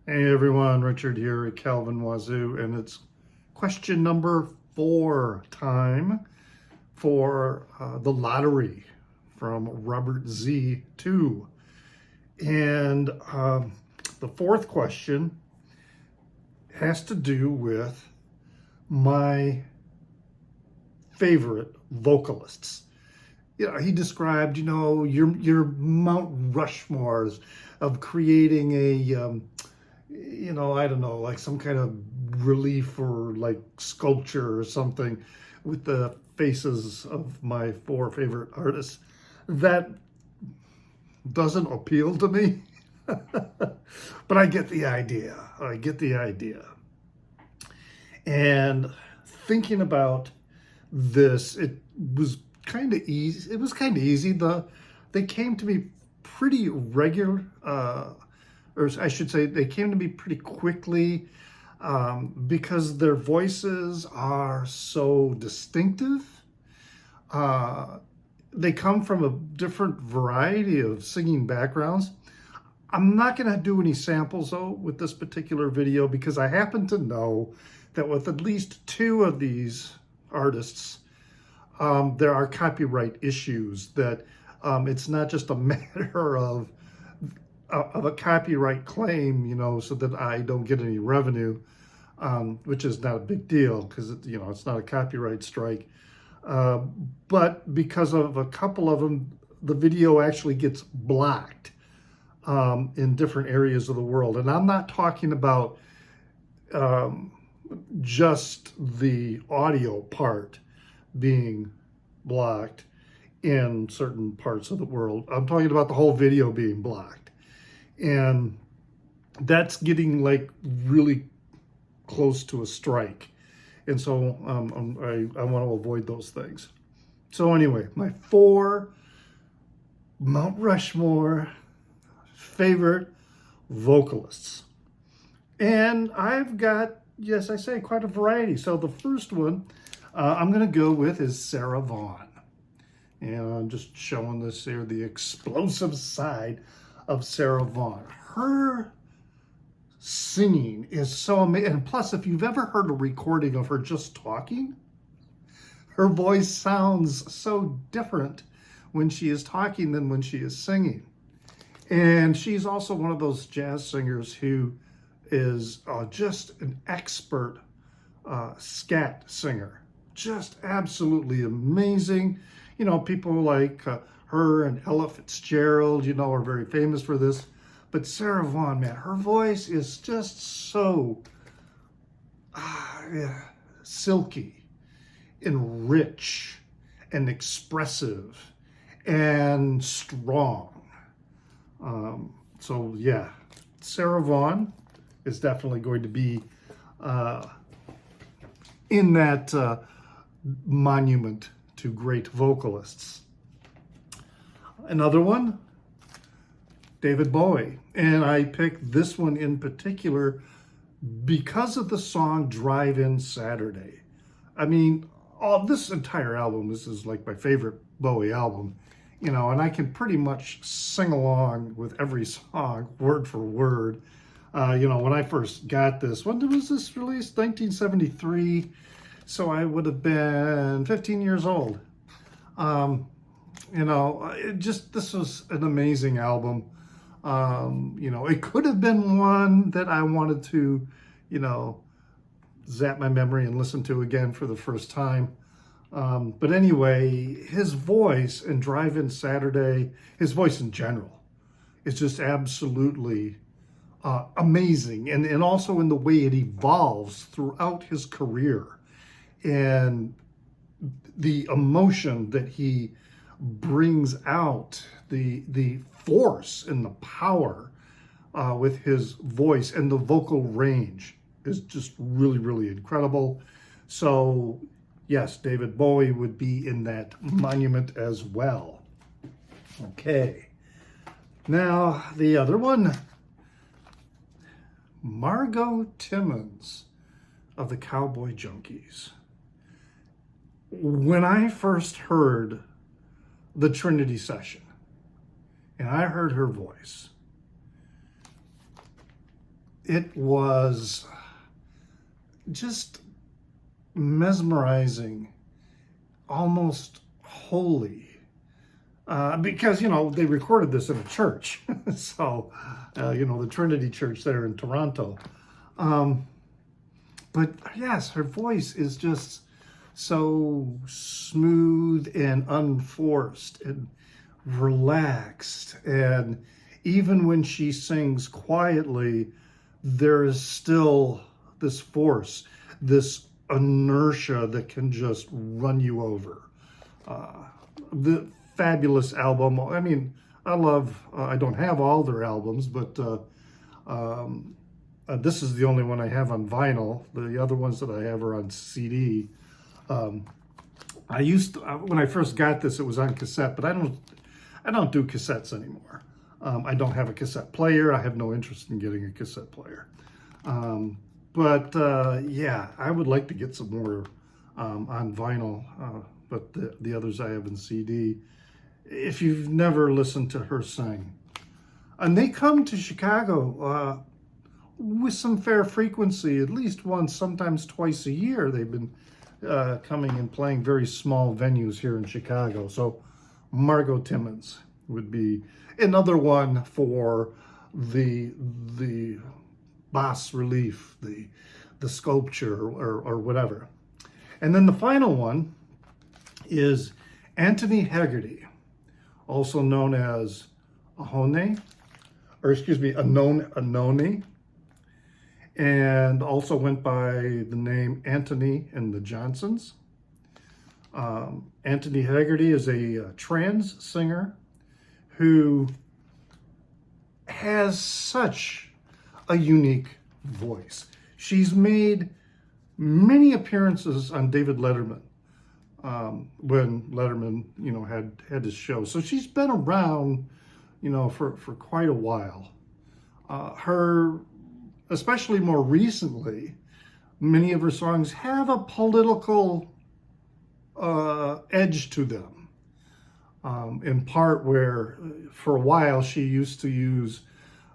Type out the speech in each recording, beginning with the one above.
Hey everyone, Richard here at Calvin Wazoo, and it's question number 4 time for the lottery from Robert Z2. And the fourth question has to do with my favorite vocalists. He described, your Mount Rushmores of creating a I don't know, like some kind of relief or like sculpture or something with the faces of my 4 favorite artists. That doesn't appeal to me, but I get the idea. And thinking about this, it was kind of easy. They came to me pretty regular, or I should say they came to me pretty quickly because their voices are so distinctive. They come from a different variety of singing backgrounds. I'm not going to do any samples though with this particular video because I happen to know that with at least 2 of these artists, there are copyright issues that it's not just a matter of a copyright claim, so that I don't get any revenue, which is not a big deal because it's not a copyright strike. But because of a couple of them, the video actually gets blocked in different areas of the world. And I'm not talking about just the audio part being blocked in certain parts of the world. I'm talking about the whole video being blocked. And that's getting like really close to a strike. And so I want to avoid those things. So anyway, my 4 Mount Rushmore favorite vocalists. And I've got, yes, I say quite a variety. So the first one I'm going to go with is Sarah Vaughan. And I'm just showing this here, the explosive side of Sarah Vaughan. Her singing is so amazing. And plus, if you've ever heard a recording of her just talking, her voice sounds so different when she is talking than when she is singing. And she's also one of those jazz singers who is just an expert scat singer. Just absolutely amazing. People like her and Ella Fitzgerald, are very famous for this. But Sarah Vaughan, man, her voice is just so silky and rich and expressive and strong. So yeah, Sarah Vaughan is definitely going to be in that monument to great vocalists. Another one, David Bowie. And I picked this one in particular because of the song Drive-In Saturday. I mean, this entire album, this is like my favorite Bowie album, and I can pretty much sing along with every song, word for word. When I first got this, when was this released? 1973. So I would have been 15 years old. This was an amazing album. It could have been one that I wanted to, zap my memory and listen to again for the first time. But anyway, his voice in Drive-In Saturday, his voice in general, is just absolutely amazing. And also in the way it evolves throughout his career. And the emotion that he brings out, the force and the power with his voice and the vocal range is just really, really incredible. So yes, David Bowie would be in that monument as well. Okay, now the other one, Margo Timmins of the Cowboy Junkies. When I first heard the Trinity session and I heard her voice, it was just mesmerizing, almost holy. Because, they recorded this in a church. So, the Trinity Church there in Toronto. But yes, her voice is just so smooth and unforced and relaxed. And even when she sings quietly, there is still this force, this inertia that can just run you over. The fabulous album. I mean, I don't have all their albums, but this is the only one I have on vinyl. The other ones that I have are on CD. I used to, when I first got this, it was on cassette, but I don't do cassettes anymore. I don't have a cassette player. I have no interest in getting a cassette player. Yeah, I would like to get some more on vinyl, but the others I have in CD. If you've never listened to her sing, and they come to Chicago with some fair frequency, at least once, sometimes twice a year. They've been coming and playing very small venues here in Chicago. So Margo Timmins would be another one for the bas relief, the sculpture or whatever. And then the final one is Antony Hagerty, also known as Anohni, Anohni, and also went by the name Antony and the Johnsons. Antony Hagerty is a trans singer who has such a unique voice. She's made many appearances on David Letterman when Letterman, had his show. So she's been around, for quite a while. Her, especially more recently, many of her songs have a political edge to them. In part where, for a while, she used to use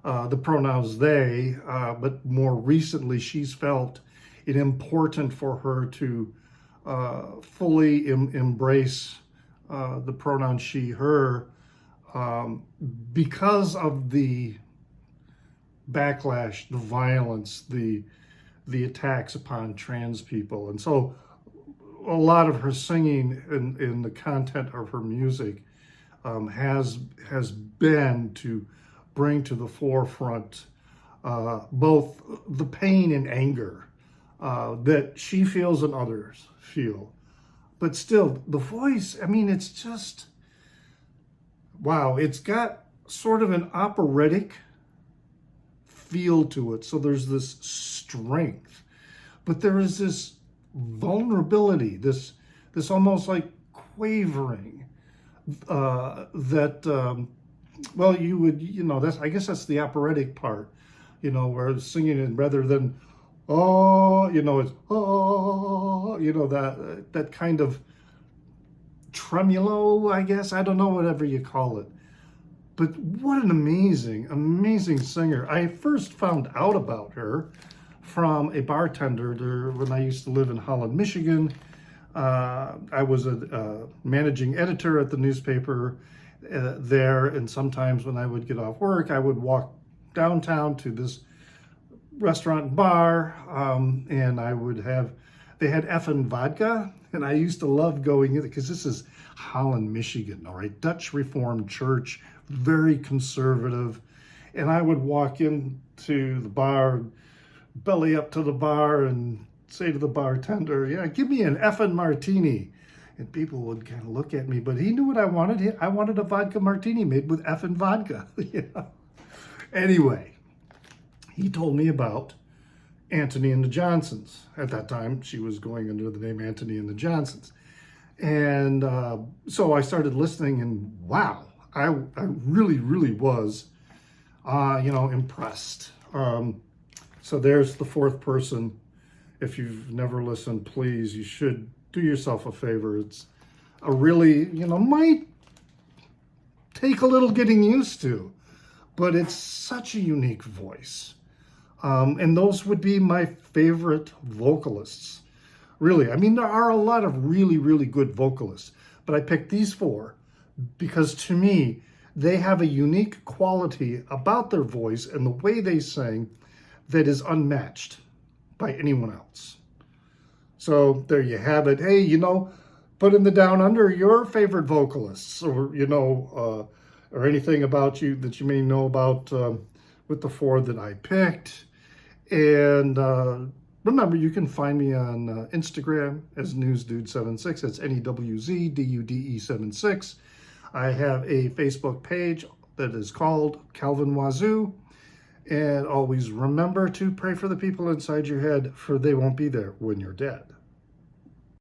the pronouns they, but more recently she's felt it important for her to fully embrace the pronoun she, her, because of the backlash, the violence, the attacks upon trans people. And so a lot of her singing and the content of her music has been to bring to the forefront both the pain and anger that she feels and others feel. But still, the voice, it's just, wow, it's got sort of an operatic feel to it. So there's this strength, but there is this vulnerability, this almost like quavering you would, I guess that's the operatic part, where singing it rather than, it's, that kind of tremolo, I guess. I don't know, whatever you call it. But what an amazing, amazing singer. I first found out about her from a bartender when I used to live in Holland, Michigan. I was a managing editor at the newspaper there, and sometimes when I would get off work, I would walk downtown to this restaurant and bar, and they had effing vodka, and I used to love going in because this is Holland, Michigan, all right, Dutch Reformed Church, very conservative, and I would walk into the bar, belly up to the bar, and say to the bartender, yeah, give me an effing martini. And people would kind of look at me, but he knew what I wanted. I wanted a vodka martini made with effing vodka. Anyway, he told me about Antony and the Johnsons. At that time, she was going under the name Antony and the Johnsons. And so I started listening, and wow, I really, really was, impressed. So there's the fourth person. If you've never listened, please, you should do yourself a favor. It's a really, might take a little getting used to, but it's such a unique voice. And those would be my favorite vocalists. Really, I mean, there are a lot of really, really good vocalists, but I picked these four because to me, they have a unique quality about their voice and the way they sing that is unmatched by anyone else. So there you have it. Hey, put in the down under your favorite vocalists, or or anything about you that you may know about with the four that I picked. And remember, you can find me on Instagram as NewsDude76. That's NEWZDUDE76. I have a Facebook page that is called Calvin Wazoo. And always remember to pray for the people inside your head, for they won't be there when you're dead.